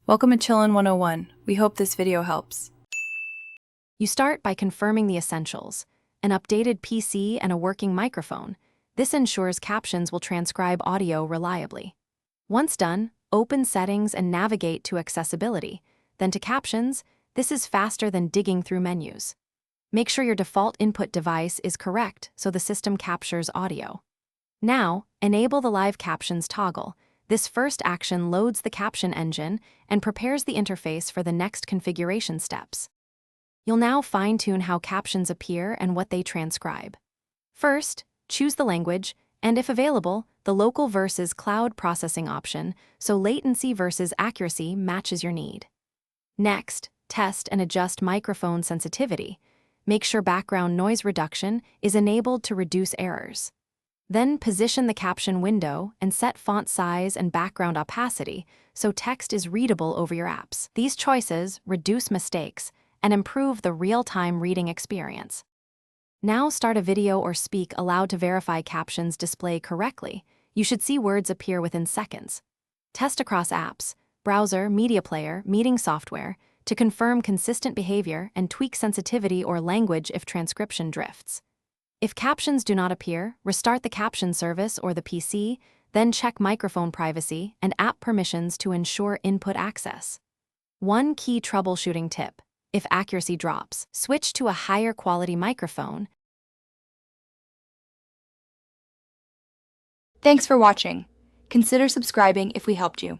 Welcome to Chillin' 101. We hope this video helps. You start by confirming the essentials: an updated PC and a working microphone. This ensures Captions will transcribe audio reliably. Once done, open Settings and navigate to Accessibility, then to Captions. This is faster than digging through menus. Make sure your default input device is correct so the system captures audio. Now, enable the Live Captions toggle. This first action loads the caption engine and prepares the interface for the next configuration steps. You'll now fine-tune how captions appear and what they transcribe. First, choose the language, and if available, the local versus cloud processing option, so latency versus accuracy matches your need. Next, test and adjust microphone sensitivity. Make sure background noise reduction is enabled to reduce errors. Then position the caption window and set font size and background opacity so text is readable over your apps. These choices reduce mistakes and improve the real-time reading experience. Now start a video or speak aloud to verify captions display correctly. You should see words appear within seconds. Test across apps, browser, media player, meeting software to confirm consistent behavior and tweak sensitivity or language if transcription drifts. If captions do not appear, restart the caption service or the PC, then check microphone privacy and app permissions to ensure input access. One key troubleshooting tip: if accuracy drops, switch to a higher quality microphone. Thanks for watching. Consider subscribing if we helped you.